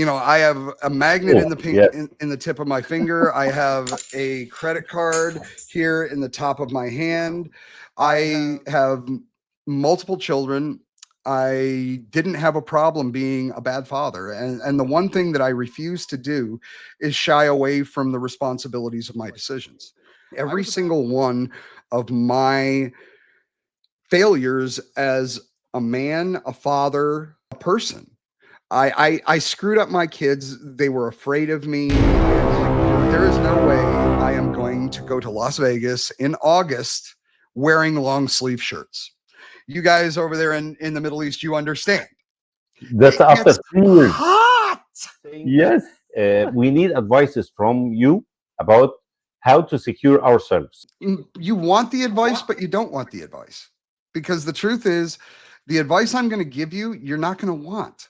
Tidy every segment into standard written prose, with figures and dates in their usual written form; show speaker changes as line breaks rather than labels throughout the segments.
I have a magnet in
Oh,
the
yes.
in the tip of my finger. I have a credit card here in the top of my hand. I have multiple children. I didn't have a problem being a bad father. And the one thing that I refuse to do is shy away from the responsibilities of my decisions. Every single one of my failures as a man, a father, a person, I screwed up my kids. They were afraid of me. There is no way I am going to go to Las Vegas in August wearing long sleeve shirts. You guys over there in the Middle East, you understand.
That's
It
after
gets
3 years.
hot.
Yes. We need advices from you about how to secure ourselves.
You want the advice, but you don't want the advice. Because the truth is, the advice I'm going to give you, you're not going to want.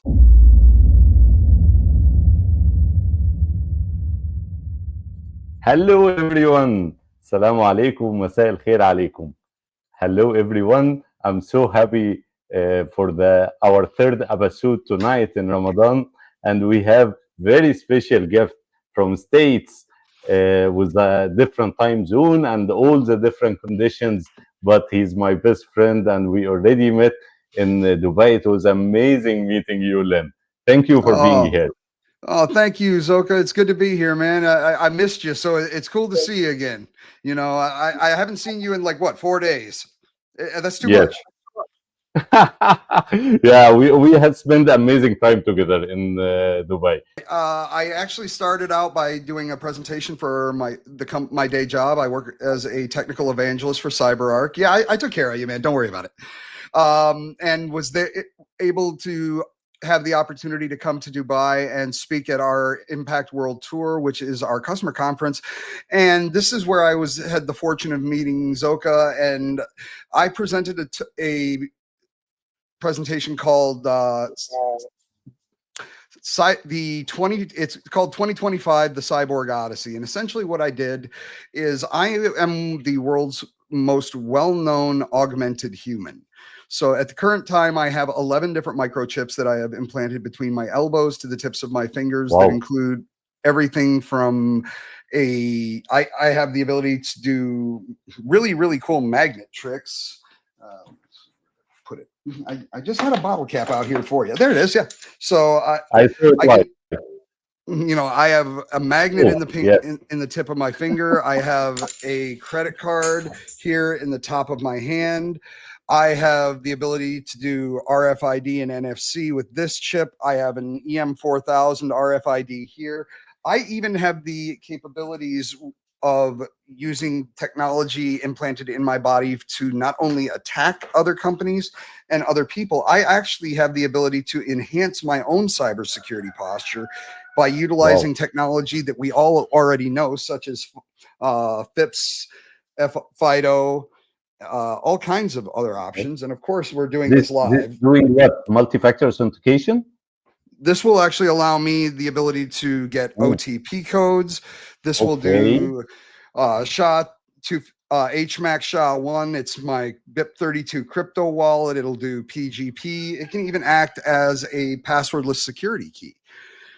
Hello, everyone. Salamu alaikum. Masai al khair alaikum. Hello, everyone. I'm so happy for our third episode tonight in Ramadan, and we have very special gift from States with a different time zone and all the different conditions. But he's my best friend, and we already met in Dubai. It was amazing meeting you, Len. Thank you for being
Oh,
here.
thank you, Zoka. It's good to be here, man. I missed you, so it's cool to see you again. I haven't seen you in like what 4 days. That's too
Yes.
much.
Yeah, we have spent amazing time together in Dubai.
I actually started out by doing a presentation for my day job. I work as a technical evangelist for CyberArk. Yeah, I took care of you, man. Don't worry about it. And was there able to have the opportunity to come to Dubai and speak at our Impact World Tour, which is our customer conference. And this is where I had the fortune of meeting Zoka, and I presented a presentation called it's called 2025 the Cyborg Odyssey. And essentially what I did is I am the world's most well-known augmented human. So at the current time, I have 11 different microchips that I have implanted between my elbows to the tips of my fingers that
Wow.
include everything from I have the ability to do really, really cool magnet tricks. Put it. I just had a bottle cap out here for you. There it is. Yeah. So
I thought
I
like,
can, I have a magnet
oh, yes,
in the tip of my finger. I have a credit card here in the top of my hand. I have the ability to do RFID and NFC with this chip. I have an EM4000 RFID here. I even have the capabilities of using technology implanted in my body to not only attack other companies and other people, I actually have the ability to enhance my own cybersecurity posture by
wow.
utilizing technology that we all already know, such as FIPS, FIDO, all kinds of other options. And of course, we're doing this
This
live.
doing what? Multi-factor authentication?
This will actually allow me the ability to get
Oh,
OTP codes. This will
okay,
do SHA to HMAC SHA-1. It's my BIP32 crypto wallet. It'll do PGP. It can even act as a passwordless security key.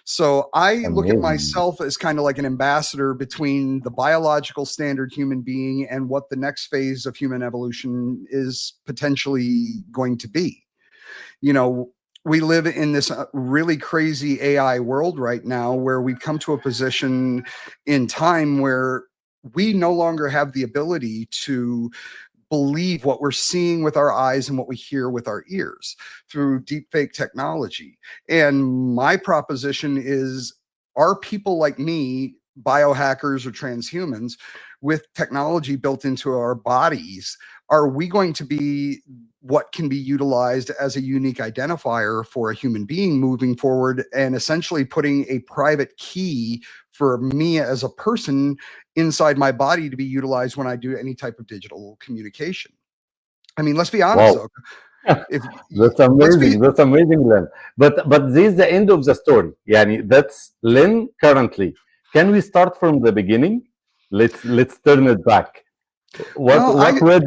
So I look at
amazing.
myself as kind of like an ambassador between the biological standard human being and what the next phase of human evolution is potentially going to be. We live in this really crazy AI world right now where we've come to a position in time where we no longer have the ability to believe what we're seeing with our eyes and what we hear with our ears through deepfake technology. And my proposition is, are people like me, biohackers or transhumans, with technology built into our bodies, are we going to be what can be utilized as a unique identifier for a human being moving forward, and essentially putting a private key for me as a person inside my body to be utilized when I do any type of digital communication? I mean, let's be honest,
Wow.
though. If
That's
let's be
amazing. That's amazing, Len. But this is the end of the story. Yani that's Len currently. Can we start from the beginning? Let's turn it back. What
well,
what would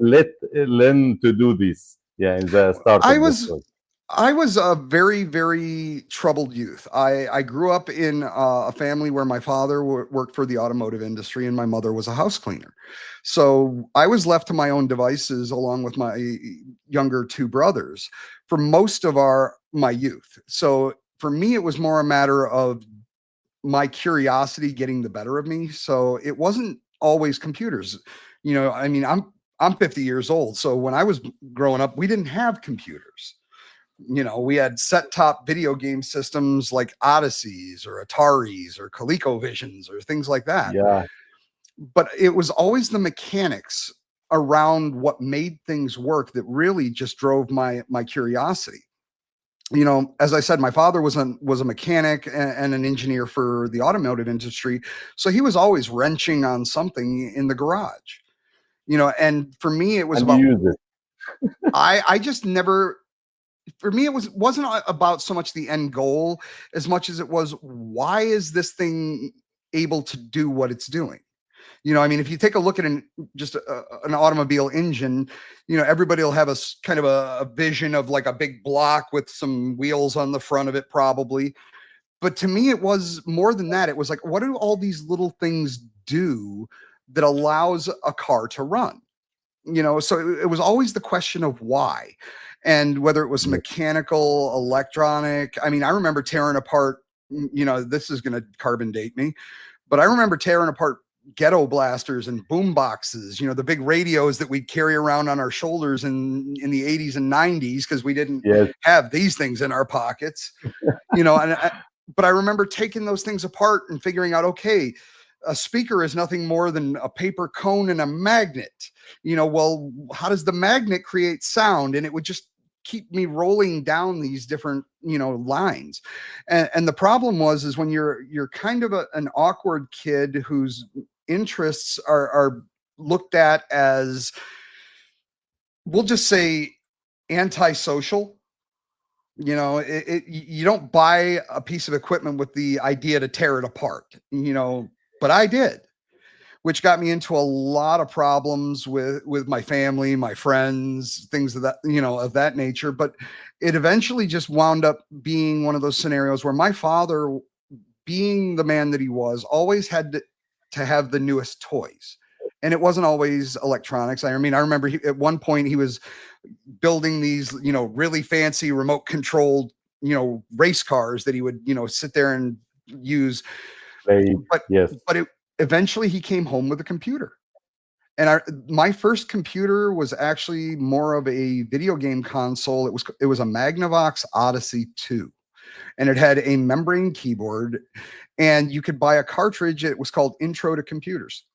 let Len to do this? Yeah, in the start
I
of the
was
story.
I was a very, very troubled youth. I grew up in a family where my father worked for the automotive industry and my mother was a house cleaner. So I was left to my own devices along with my younger two brothers for most of my youth. So for me, it was more a matter of my curiosity getting the better of me. So it wasn't always computers. I mean, I'm 50 years old. So when I was growing up, we didn't have computers. We had set top video game systems like Odysseys or Ataris or ColecoVisions or things like that.
Yeah,
But it was always the mechanics around what made things work that really just drove my curiosity. As I said, my father was a mechanic and an engineer for the automotive industry, so he was always wrenching on something in the garage. And for me, it was
and you
about
use it.
I just never for me, wasn't about so much the end goal as much as it was, why is this thing able to do what it's doing? I mean, if you take a look at an automobile engine, everybody will have kind of a vision of like a big block with some wheels on the front of it, probably. But to me, it was more than that. It was like, what do all these little things do that allows a car to run? So it was always the question of why, and whether it was
Yes,
mechanical, electronic. I mean, I remember tearing apart, this is going to carbon date me, but I remember tearing apart ghetto blasters and boom boxes, the big radios that we'd carry around on our shoulders in the 80s and 90s, because we didn't
yes,
have these things in our pockets. But I remember taking those things apart and figuring out, okay, a speaker is nothing more than a paper cone and a magnet. Well, how does the magnet create sound? And it would just keep me rolling down these different lines. And the problem is when you're kind of an awkward kid whose interests are looked at as, we'll just say, antisocial. You don't buy a piece of equipment with the idea to tear it apart, but I did, which got me into a lot of problems with my family, my friends, things of that nature. But it eventually just wound up being one of those scenarios where my father, being the man that he was, always had to have the newest toys. And it wasn't always electronics. I mean, I remember at one point he was building these, really fancy remote controlled, race cars that he would, sit there and use.
play.
But
Yes,
eventually he came home with a computer. And my first computer was actually more of a video game console. It was a Magnavox Odyssey 2, and it had a membrane keyboard, and you could buy a cartridge. It was called Intro to Computers.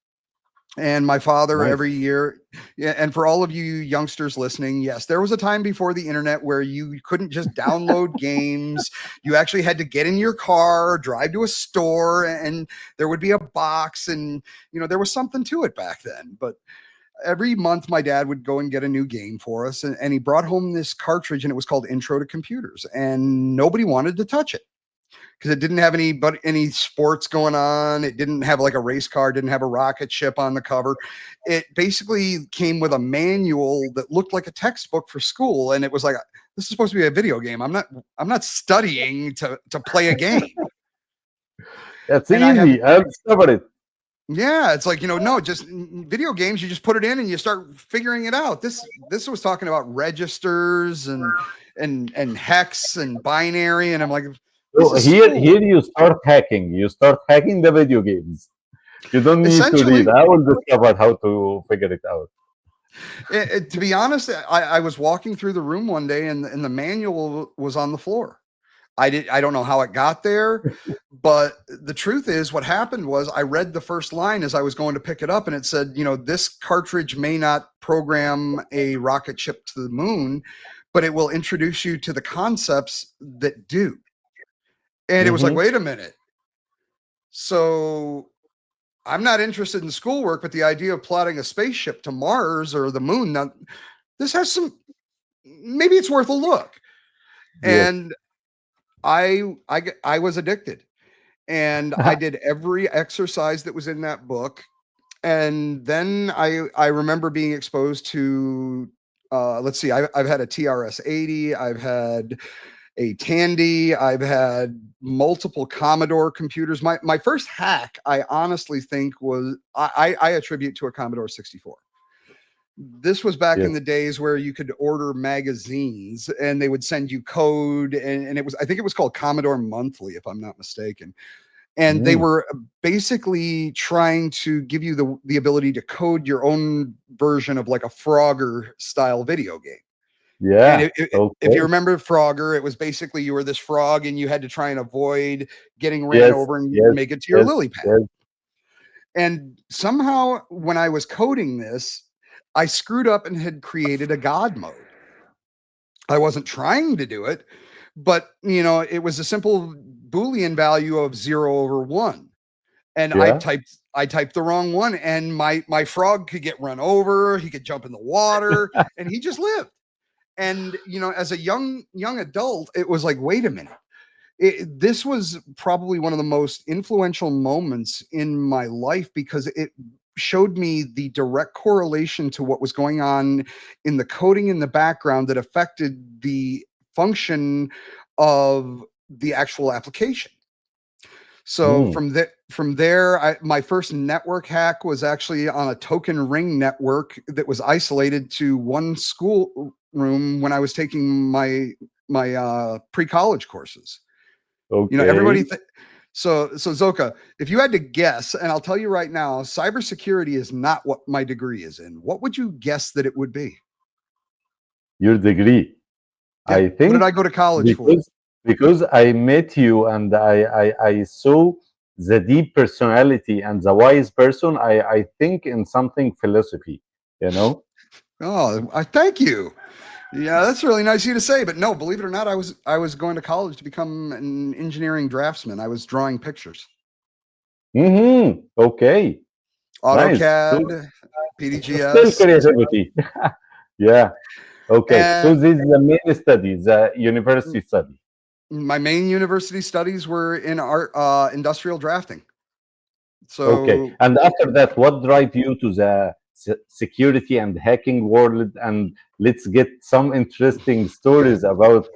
And my father
nice.
every year, yeah, and for all of you youngsters listening, yes, there was a time before the internet where you couldn't just download games. You actually had to get in your car, drive to a store, and there would be a box, and there was something to it back then. But every month my dad would go and get a new game for us, and he brought home this cartridge, and it was called Intro to Computers, and nobody wanted to touch it because it didn't have any sports going on. It didn't have like a race car, didn't have a rocket ship on the cover. It basically came with a manual that looked like a textbook for school, and it was like, this is supposed to be a video game. I'm not studying to play a game.
That's
And I had
easy. I discovered it.
Yeah, it's like, no, just video games, you just put it in and you start figuring it out. This was talking about registers and hex and binary, and I'm like, this
So
is
here
school.
you start hacking. You start hacking the video games. You don't need to read.
Essentially,
I will discover how to figure it out.
to be honest, I was walking through the room one day, and the manual was on the floor. I don't know how it got there, but the truth is what happened was I read the first line as I was going to pick it up, and it said, this cartridge may not program a rocket ship to the moon, but it will introduce you to the concepts that do. And it was like,
Hmm.
wait a minute. So I'm not interested in schoolwork, but the idea of plotting a spaceship to Mars or the moon, now this has maybe it's worth a look.
Yes.
And I was addicted, and I did every exercise that was in that book. And then I remember being exposed to let's see, I've had a TRS-80, I've had a Tandy, I've had multiple Commodore computers. My first hack, I honestly think, was I attribute to a Commodore 64. This was back in
Yes.
the days where you could order magazines and they would send you code, and it was, I think it was called Commodore Monthly, if I'm not mistaken. And they
Mm.
were basically trying to give you the ability to code your own version of like a Frogger style video game. And
Yeah.
if you
Okay.
remember Frogger, it was basically you were this frog and you had to try and avoid getting ran
Yes.
over and
Yes.
make it to your
Yes.
lily pad.
Yes.
And somehow, when I was coding this, I screwed up and had created a God mode. I wasn't trying to do it, but it was a simple Boolean value of 0/1. And
Yeah.
I typed the wrong one, and my frog could get run over, he could jump in the water, and he just lived. And as a young adult, it was like, wait a minute. This was probably one of the most influential moments in my life because it showed me the direct correlation to what was going on in the coding in the background that affected the function of the actual application. So
Mm.
from there, my first network hack was actually on a token ring network that was isolated to one school room when I was taking my pre-college courses. Everybody.
Okay.
So Zoka, if you had to guess, and I'll tell you right now, cybersecurity is not what my degree is in. What would you guess that it would be?
Your degree.
Yeah.
I
What did
think
I go to college for?
because I met you and I saw the deep personality and the wise person. I think in something philosophy. You know.
Oh, I thank you. Yeah, that's really nice of you to say. But no, believe it or not, I was going to college to become an engineering draftsman. I was drawing pictures,
Mm-hmm. Okay. Nice. So
AutoCAD,
still
PDGS,
creativity. Yeah. Okay. So
and
this is the main study, the university study.
my main university studies were in art, industrial drafting.
Okay.
So,
And after that, what drive you to the security and hacking world? And let's get some interesting stories about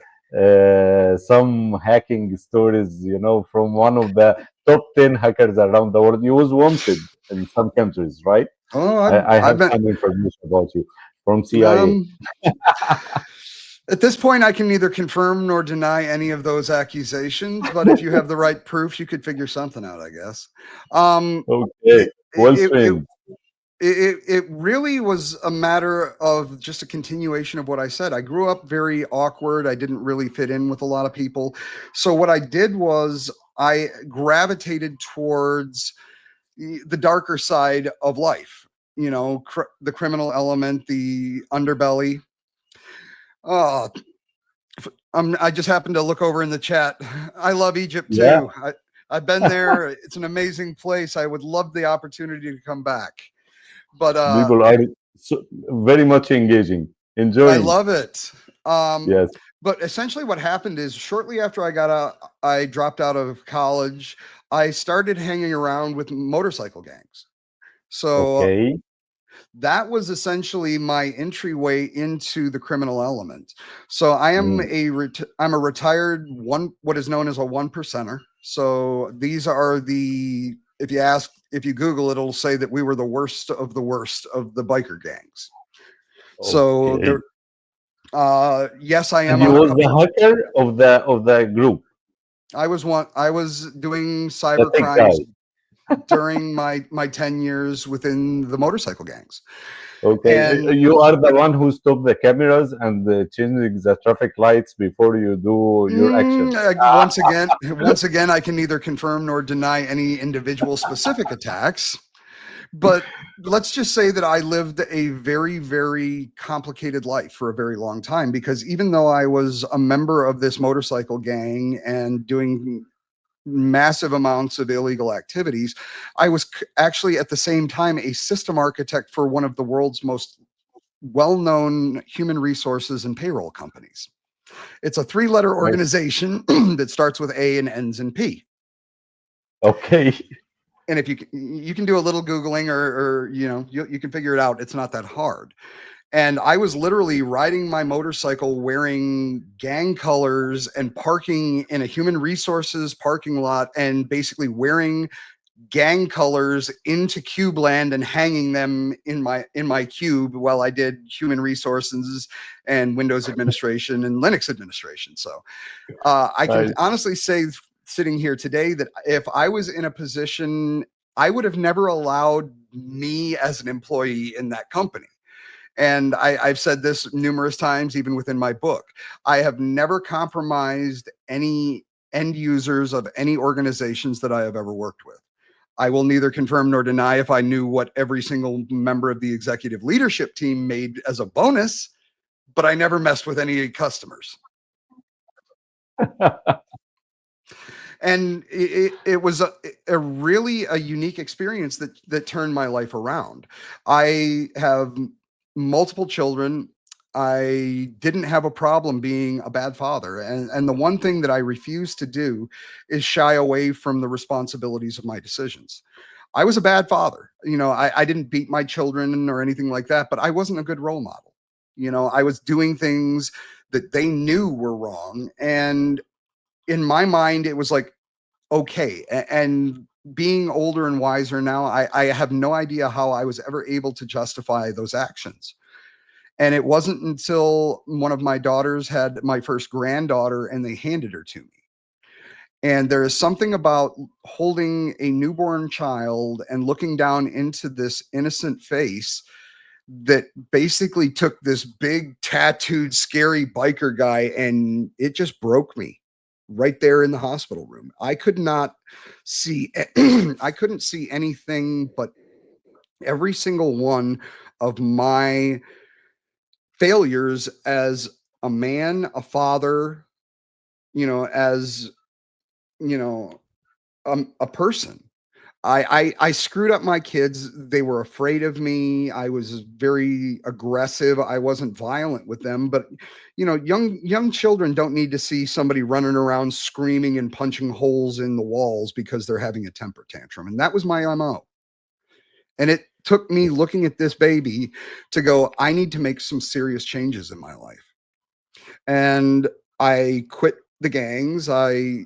some hacking stories, from one of the top 10 hackers around the world. You was wanted in some countries, right?
oh,
I
I've
have
been
some information about you from CIA.
um at this point, I can neither confirm nor deny any of those accusations, but if you have the right proof, you could figure something out, I guess. Um,
Okay.
it,
Well
it, it,
trained.
it really was a matter of just a continuation of what I said. I grew up very awkward. I didn't really fit in with a lot of people. So what I did was I gravitated towards the darker side of life, the criminal element, the underbelly. Oh, I just happened to look over in the chat. I love Egypt
Yeah.
too. I've been there. It's an amazing place. I would love the opportunity to come back. But
People are so, very much engaging,
I
enjoying.
love it. Um,
Yes.
but essentially what happened is shortly after I dropped out of college, I started hanging around with motorcycle gangs. So
Okay.
that was essentially my entryway into the criminal element. So
Mm.
I'm a retired what is known as a one percenter. So these are if you Google it, it'll say that we were the worst of the biker gangs. So
Okay.
yes, I
And
am
you
on a
was the
couple.
hacker of the group,
I was doing
the
cyber
tech guy.
crimes during my 10 years within the motorcycle gangs.
Okay.
And
You are the one who stopped the cameras and changing the traffic lights before you do your action.
once again, I can neither confirm nor deny any individual specific attacks. But let's just say that I lived a very, very complicated life for a very long time because even though I was a member of this motorcycle gang and doing massive amounts of illegal activities, I was actually at the same time a system architect for one of the world's most well-known human resources and payroll companies. It's a three-letter
Oh,
organization that starts with A and ends in P.
okay.
And if you can do a little googling or you can figure it out. It's not that hard. And I was literally riding my motorcycle wearing gang colors and parking in a human resources parking lot and basically wearing gang colors into cube land and hanging them in my cube while I did human resources and Windows administration and Linux administration. So I can
Right.
honestly say, sitting here today, that if I was in a position, I would have never allowed me as an employee in that company. And I've said this numerous times, even within my book. I have never compromised any end users of any organizations that I have ever worked with. I will neither confirm nor deny if I knew what every single member of the executive leadership team made as a bonus, but I never messed with any customers. And it was a really a unique experience that turned my life around. I have multiple children. I didn't have a problem being a bad father, and the one thing that I refuse to do is shy away from the responsibilities of my decisions. I was a bad father. I didn't beat my children or anything like that, but I wasn't a good role model. I was doing things that they knew were wrong, and in my mind it was like, okay. And being older and wiser now, I have no idea how I was ever able to justify those actions. And it wasn't until one of my daughters had my first granddaughter and they handed her to me. And there is something about holding a newborn child and looking down into this innocent face that basically took this big tattooed scary biker guy and it just broke me right there in the hospital room. I could not see I couldn't see anything but every single one of my failures as a man, a father, as you know a person. I screwed up my kids. They were afraid of me. I was very aggressive. I wasn't violent with them, but young children don't need to see somebody running around screaming and punching holes in the walls because they're having a temper tantrum. And that was my MO. And it took me looking at this baby to go, I need to make some serious changes in my life. And I quit the gangs. I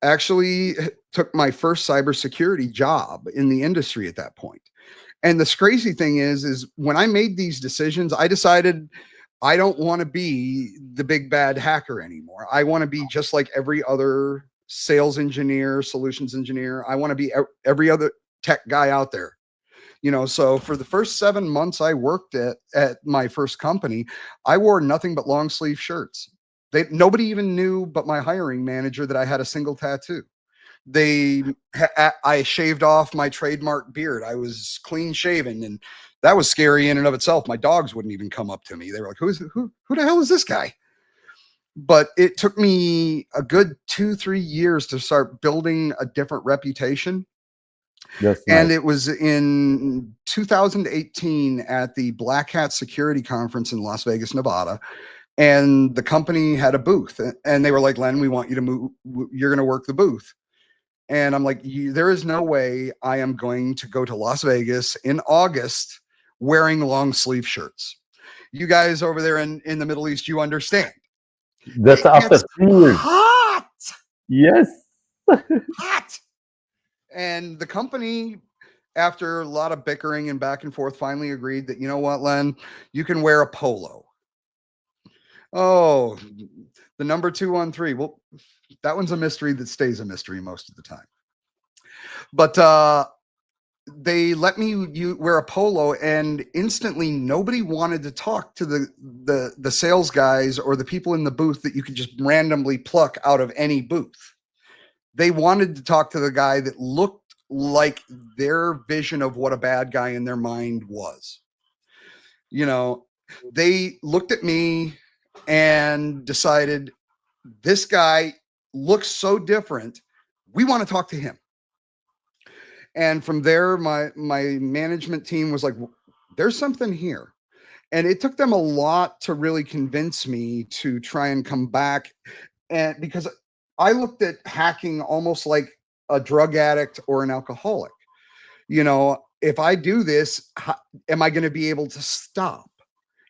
actually took my first cybersecurity job in the industry at that point. And the crazy thing is when I made these decisions, I decided I don't want to be the big bad hacker anymore. I want to be just like every other sales engineer, solutions engineer. I want to be every other tech guy out there. So for the first 7 months I worked at my first company, I wore nothing but long sleeve shirts. Nobody even knew but my hiring manager that I had a single tattoo. I shaved off my trademark beard. I was clean shaven, and that was scary in and of itself. My dogs wouldn't even come up to me. They were like, who the hell is this guy? But it took me a good 2-3 years to start building a different reputation.
That's
And
nice.
it was in 2018 at the Black Hat Security Conference in Las Vegas, Nevada. And the company had a booth, and they were like, Len, we want you to move. You're going to work the booth. And I'm like, there is no way I am going to go to Las Vegas in August wearing long sleeve shirts. You guys over there in the Middle East, you understand.
That's
It
after
gets
3 years.
hot,
Yes.
hot. And the company, after a lot of bickering and back and forth, finally agreed that, you know what, Len, you can wear a polo. Oh, the number 213. Well, that one's a mystery that stays a mystery most of the time. But they let me wear a polo, and instantly nobody wanted to talk to the sales guys or the people in the booth that you could just randomly pluck out of any booth. They wanted to talk to the guy that looked like their vision of what a bad guy in their mind was. They looked at me and decided, this guy looks so different. We want to talk to him. And from there, my management team was like, there's something here. And it took them a lot to really convince me to try and come back. And because I looked at hacking almost like a drug addict or an alcoholic. If I do this, am I going to be able to stop?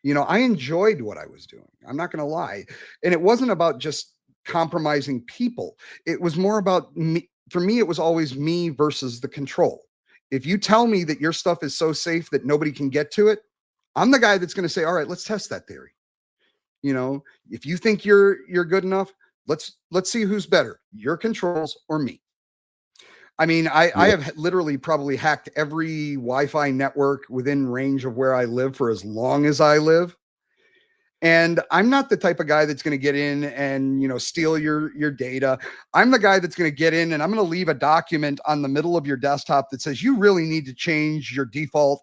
I enjoyed what I was doing. I'm not going to lie. And it wasn't about just compromising people. It was more about me. For me, it was always me versus the control. If you tell me that your stuff is so safe that nobody can get to it, I'm the guy that's going to say, all right, let's test that theory. If you think you're good enough, let's see who's better, your controls or me. I mean, I
Yeah.
have literally probably hacked every Wi-Fi network within range of where I live for as long as I live. And I'm not the type of guy that's going to get in and steal your data. I'm the guy that's going to get in and I'm going to leave a document on the middle of your desktop that says you really need to change your default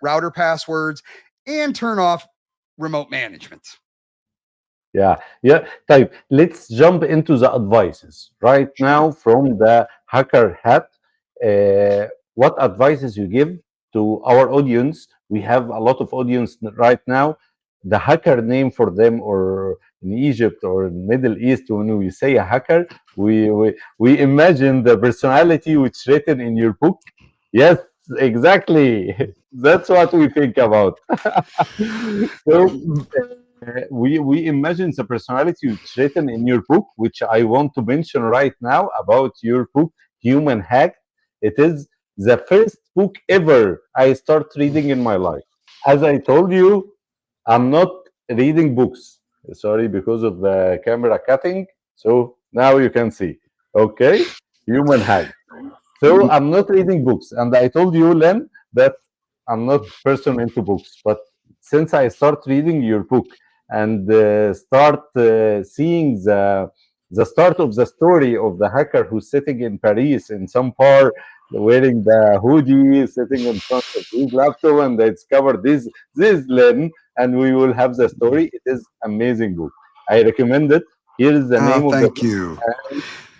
router passwords and turn off remote management.
Yeah, yeah. Type. Let's jump into the advices right now
Sure.
from the hacker hat. What advices you give to our audience? We have a lot of audience right now. The hacker name for them, or in Egypt or in Middle East, when we say a hacker, we imagine the personality which written in your book. Yes, exactly. That's what we think about. So we imagine the personality it's written in your book, which I want to mention right now about your book, Human Hack. It is the first book ever I start reading in my life. As I told you, I'm not reading books. Sorry, because of the camera cutting. So now you can see. Okay, Human Hack. So I'm not reading books, and I told you, Len, that I'm not person into books. But since I start reading your book and start seeing the start of the story of the hacker who's sitting in Paris in some bar, wearing the hoodie, sitting in front of his laptop, and they discover this Len, and we will have the story. It is amazing book. I recommend it. Here is the name of the
Thank
book.
you.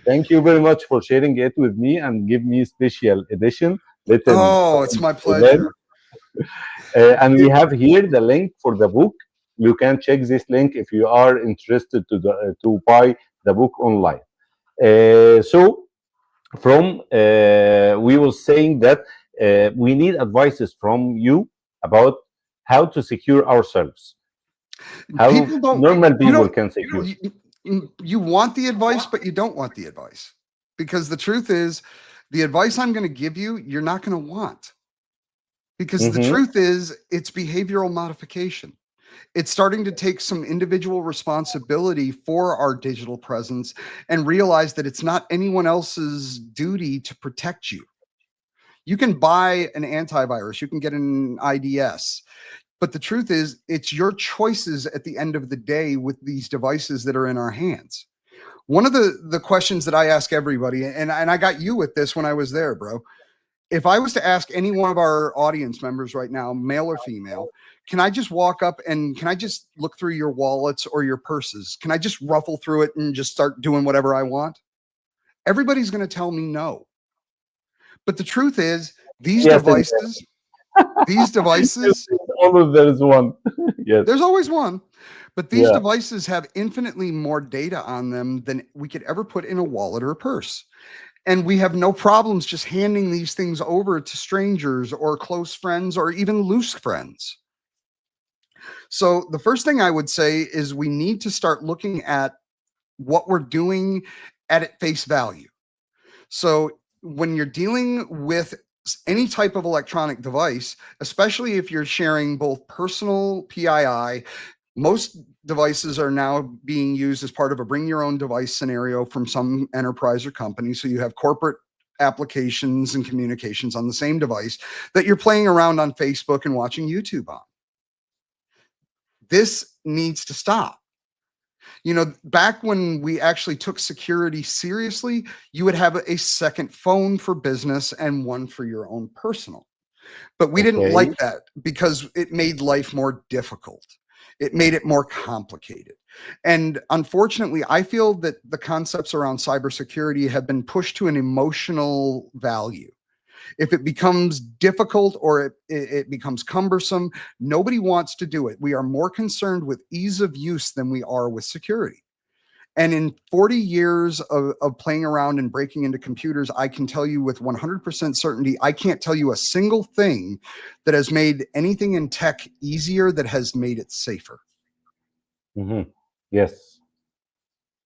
Thank you very much for sharing it with me and give me special edition written
Oh, it's
by
my
Len.
pleasure.
And we
It,
have here the link for the book. You can check this link if you are interested to buy the book online. So from we were saying that we need advices from you about how to secure ourselves, how
People don't,
normal
you
people
don't,
can secure.
you want the advice, but you don't want the advice. Because the truth is, the advice I'm going to give you, you're not going to want. Because the
Hmm.
truth is, it's behavioral modification. It's starting to take some individual responsibility for our digital presence and realize that it's not anyone else's duty to protect you. You can buy an antivirus, you can get an IDS, but the truth is, it's your choices at the end of the day with these devices that are in our hands. One of the questions that I ask everybody, and I got you with this when I was there, bro. If I was to ask any one of our audience members right now, male or female, can I just walk up and can I just look through your wallets or your purses? Can I just ruffle through it and just start doing whatever I want? Everybody's going to tell me no. But the truth is, these
Yes, and
devices, these devices,
always there is one. Yes,
there's always one, but these
yeah.
devices have infinitely more data on them than we could ever put in a wallet or a purse. And we have no problems just handing these things over to strangers or close friends or even loose friends. So the first thing I would say is we need to start looking at what we're doing at face value. So when you're dealing with any type of electronic device, especially if you're sharing both personal PII, most devices are now being used as part of a bring your own device scenario from some enterprise or company. So you have corporate applications and communications on the same device that you're playing around on Facebook and watching YouTube on. This needs to stop. Back when we actually took security seriously, you would have a second phone for business and one for your own personal. But we didn't
Okay.
like that because it made life more difficult. It made it more complicated. And unfortunately, I feel that the concepts around cybersecurity have been pushed to an emotional value. If it becomes difficult or it becomes cumbersome, nobody wants to do it. We are more concerned with ease of use than we are with security. And in 40 years of playing around and breaking into computers, I can tell you with 100% certainty, I can't tell you a single thing that has made anything in tech easier that has made it safer.
Mhm. Yes.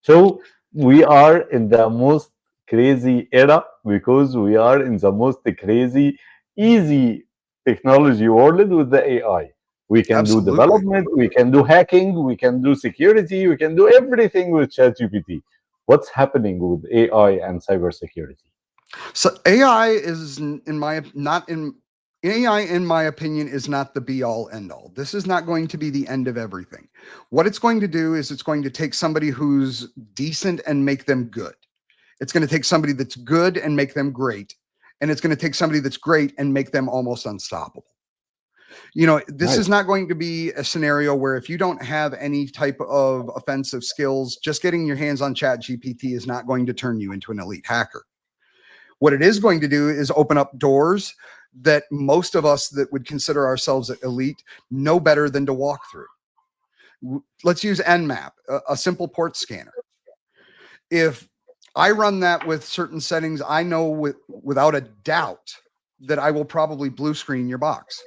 So we are in the most crazy era because we are in the most crazy, easy technology world with the AI. We can do
Absolutely.
development, we can do hacking, we can do security, we can do everything with ChatGPT. What's happening with AI and cybersecurity?
So AI is in my not in AI in my opinion is not the be all end all. This is not going to be the end of everything. What it's going to do is it's going to take somebody who's decent and make them good. It's going to take somebody that's good and make them great. And it's going to take somebody that's great and make them almost unstoppable. This is
Nice.
not going to be a scenario where if you don't have any type of offensive skills, just getting your hands on Chat GPT is not going to turn you into an elite hacker. What it is going to do is open up doors that most of us that would consider ourselves elite know better than to walk through. Let's use Nmap, a simple port scanner. If I run that with certain settings, I know without a doubt that I will probably blue screen your box.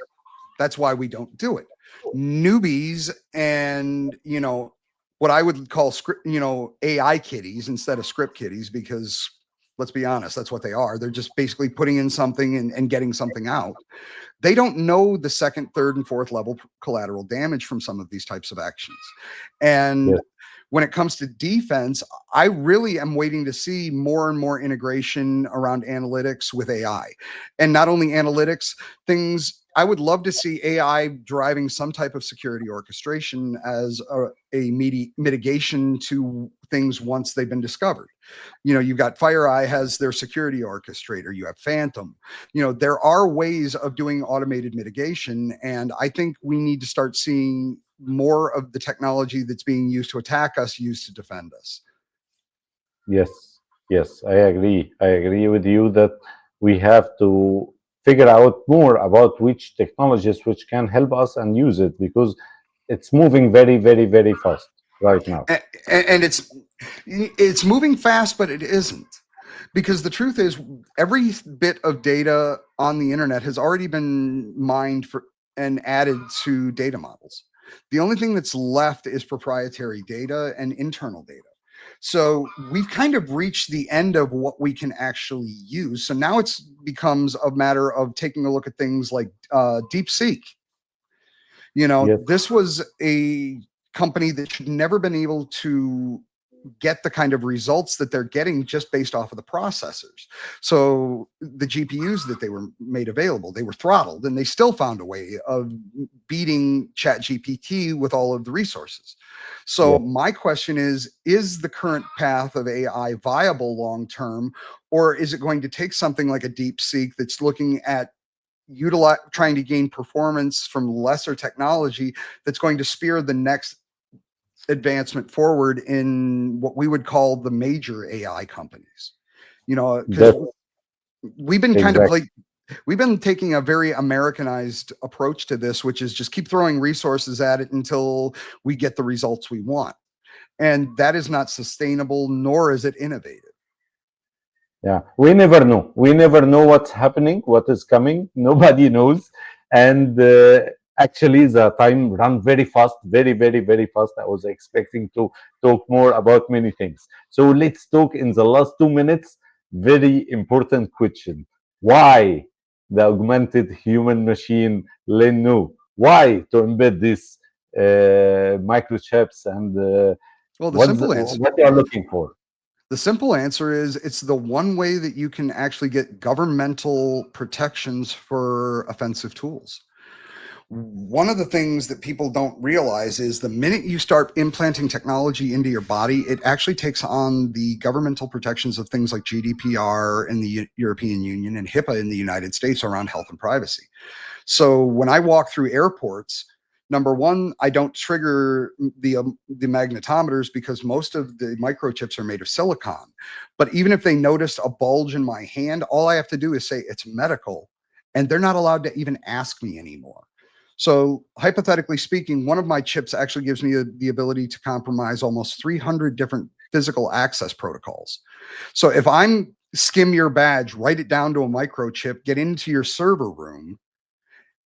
That's why we don't do it. Newbies and, what I would call script, AI kiddies instead of script kiddies, because let's be honest, that's what they are. They're just basically putting in something and getting something out. They don't know the second, third, and fourth level collateral damage from some of these types of actions. And
Yes.
when it comes to defense, I really am waiting to see more and more integration around analytics with AI. And not only analytics, things I would love to see AI driving some type of security orchestration as a mitigation to things once they've been discovered. You've got FireEye has their security orchestrator, you have Phantom. There are ways of doing automated mitigation, and I think we need to start seeing more of the technology that's being used to attack us used to defend us.
Yes, yes, I agree. I agree with you that we have to figure out more about which technologies which can help us and use it because it's moving very, very, very fast right now.
And it's moving fast, but it isn't, because the truth is every bit of data on the internet has already been mined for and added to data models. The only thing that's left is proprietary data and internal data. So we've kind of reached the end of what we can actually use. So now it's becomes a matter of taking a look at things like DeepSeek.
Yes,
This was a company that should never been able to get the kind of results that they're getting just based off of the processors. So the GPUs that they were made available, they were throttled, and they still found a way of beating Chat GPT with all of the resources. So
yes,
my question is the current path of AI viable long term, or is it going to take something like a DeepSeek that's looking at trying to gain performance from lesser technology that's going to spear the next advancement forward in what we would call the major AI companies? Because
that's
we've been kind of
exactly.
like we've been taking a very Americanized approach to this, which is just keep throwing resources at it until we get the results we want. And that is not sustainable, nor is it innovative.
Yeah, we never know. We never know what's happening, what is coming. Nobody knows. And actually, the time ran very fast, very, very, very fast. I was expecting to talk more about many things. So let's talk in the last 2 minutes. Very important question. Why the augmented human machine, Lenu? Why to embed this microchips and
Well,
what you are looking for?
the simple answer is it's the one way that you can actually get governmental protections for offensive tools. One of the things that people don't realize is the minute you start implanting technology into your body, it actually takes on the governmental protections of things like GDPR in the European Union and HIPAA in the United States around health and privacy. So when I walk through airports, number one, I don't trigger the magnetometers because most of the microchips are made of silicon. But even if they notice a bulge in my hand, all I have to do is say it's medical, and they're not allowed to even ask me anymore. So hypothetically speaking, one of my chips actually gives me the ability to compromise almost 300 different physical access protocols. So if I'm skim your badge, write it down to a microchip, get into your server room,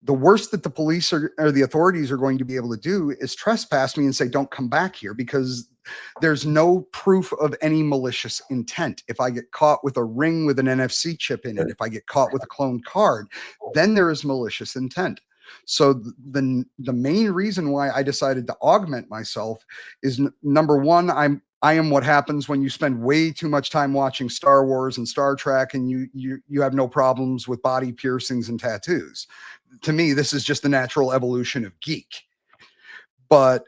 the worst that the police or the authorities are going to be able to do is trespass me and say, don't come back here, because there's no proof of any malicious intent. If I get caught with a ring with an NFC chip in it, if I get caught with a cloned card, then there is malicious intent. So the main reason why I decided to augment myself is number one, I am what happens when you spend way too much time watching Star Wars and Star Trek and you have no problems with body piercings and tattoos. To me, this is just the natural evolution of geek. But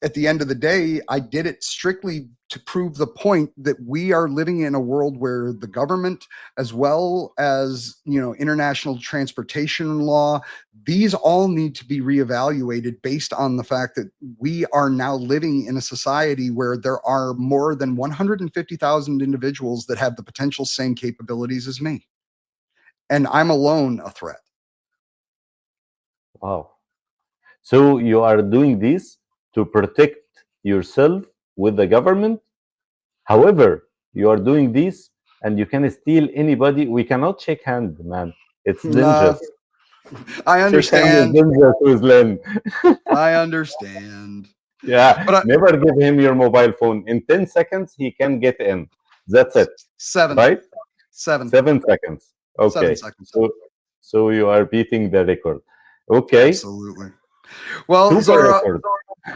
at the end of the day, I did it strictly to prove the point that we are living in a world where the government, as well as, international transportation law, these all need to be reevaluated based on the fact that we are now living in a society where there are more than 150,000 individuals that have the potential same capabilities as me. And I'm alone a threat.
Wow. So you are doing this to protect yourself with the government. However, you are doing this and you can steal anybody. We cannot shake hand, man. It's
Nah,
dangerous.
I
Shake hand is
understand.
dangerous with Len.
I understand.
Yeah,
But
never give him your mobile phone. In 10 seconds, he can get in. That's it,
seven,
right?
seven,
7 seconds.
seven
Okay.
seconds.
So you are beating the record. Okay.
Absolutely. Well,
Super
Zora,
record.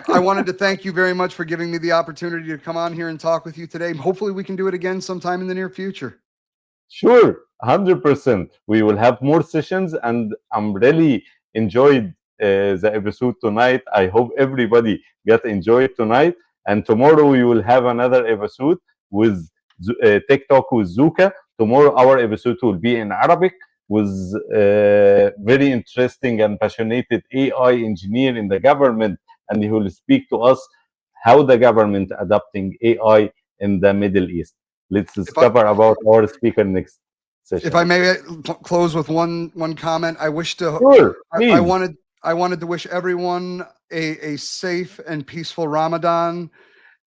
I wanted to thank you very much for giving me the opportunity to come on here and talk with you today. Hopefully, we can do it again sometime in the near future.
Sure, 100%. We will have more sessions, and I'm really enjoyed the episode tonight. I hope everybody got enjoyed tonight. And tomorrow we will have another episode with TikTok with Zuka. Tomorrow our episode will be in Arabic with very interesting and passionate AI engineer in the government, and he will speak to us how the government adopting AI in the Middle East. Let's
If I
discover about our speaker next
if I
session.
may close with one comment,
Sure,
I
please.
wanted to wish everyone a safe and peaceful Ramadan.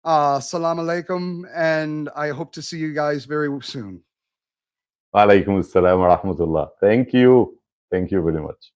Salam alaikum, and I hope to see you guys very soon.
Wa alaikum assalam wa rahmatullah. Thank you. Thank you very much.